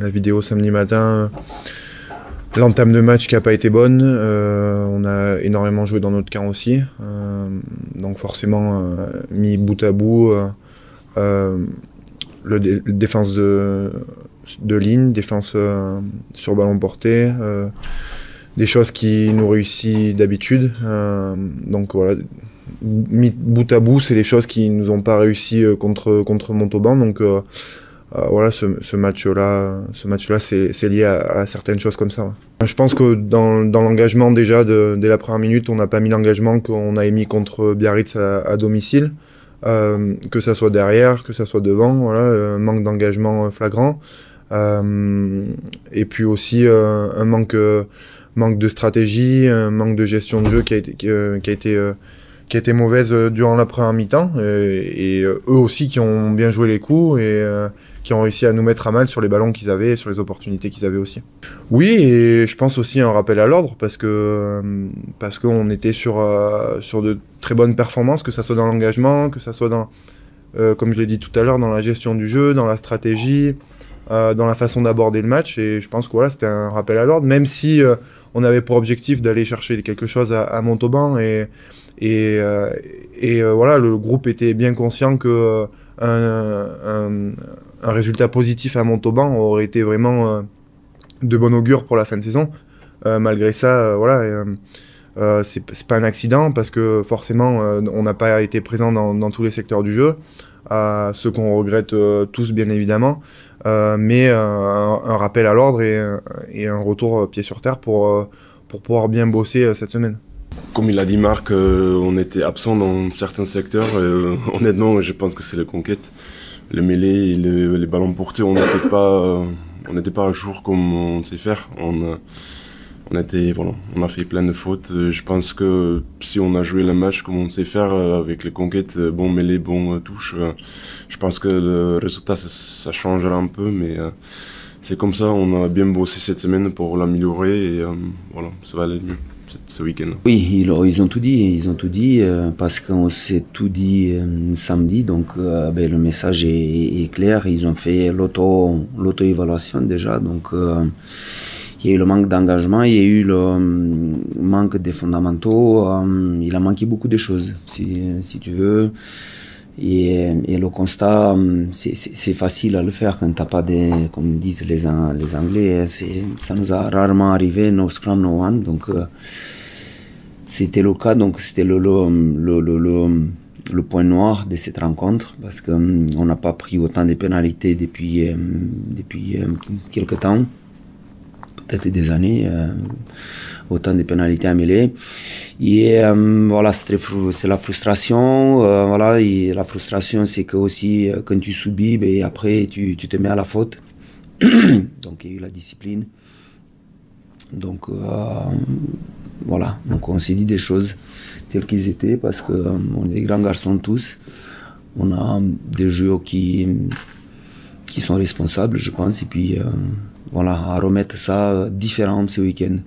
la vidéo samedi matin, l'entame de match qui n'a pas été bonne. On a énormément joué dans notre camp aussi. Donc forcément, mis bout à bout, défense de ligne, défense sur ballon porté, des choses qui nous réussissent d'habitude. Donc voilà, mis bout à bout, c'est les choses qui nous ont pas réussi contre Montauban. Donc voilà, ce match-là, c'est lié à certaines choses comme ça. Ouais. Je pense que dans l'engagement déjà, dès la première minute, on n'a pas mis l'engagement qu'on a émis contre Biarritz à domicile. Que ça soit derrière, que ça soit devant, voilà, manque d'engagement flagrant. Et puis aussi un manque de stratégie, un manque de gestion de jeu qui a été mauvaise durant la première mi-temps. Et eux aussi qui ont bien joué les coups et qui ont réussi à nous mettre à mal sur les ballons qu'ils avaient et sur les opportunités qu'ils avaient aussi. Oui, et je pense aussi un rappel à l'ordre parce qu'on était sur de très bonnes performances, que ça soit dans l'engagement, que ça soit dans, comme je l'ai dit tout à l'heure, dans la gestion du jeu, dans la stratégie, dans la façon d'aborder le match. Et je pense que voilà, c'était un rappel à l'ordre, même si on avait pour objectif d'aller chercher quelque chose à Montauban. Et voilà, le groupe était bien conscient que un résultat positif à Montauban aurait été vraiment de bon augure pour la fin de saison. Malgré ça, voilà, c'est pas un accident parce que forcément on n'a pas été présent dans tous les secteurs du jeu, ce qu'on regrette tous bien évidemment, mais un rappel à l'ordre et un retour pied sur terre pour pouvoir bien bosser cette semaine. Comme il a dit Marc, on était absent dans certains secteurs. Honnêtement, je pense que c'est les conquêtes, les mêlées et les ballons portés. On n'était pas à jour comme on sait faire. On a fait plein de fautes. Je pense que si on a joué le match comme on sait faire, avec les conquêtes, bon mêlées, bon touche, je pense que le résultat ça changera un peu, mais c'est comme ça. On a bien bossé cette semaine pour l'améliorer et voilà, ça va aller mieux ce week-end. Oui, ils ont tout dit, parce qu'on s'est tout dit samedi, donc le message est clair. Ils ont fait l'auto-évaluation déjà, donc il y a eu le manque d'engagement, il y a eu le manque des fondamentaux, il a manqué beaucoup de choses, si tu veux. Et le constat, c'est facile à le faire quand t'as pas comme disent les Anglais, ça nous a rarement arrivé, no scrum, no one, donc c'était le cas, donc c'était le point noir de cette rencontre, parce qu'on n'a pas pris autant de pénalités depuis quelques temps, peut-être des années, autant de pénalités à mêler. Et voilà, c'est la frustration. Voilà, et la frustration, c'est que aussi quand tu subis, après tu te mets à la faute. Donc il y a eu la discipline. Donc voilà, donc on s'est dit des choses telles qu'ils étaient parce que on est des grands garçons tous. On a des joueurs qui sont responsables, je pense, et puis voilà, à remettre ça différent ce week-end.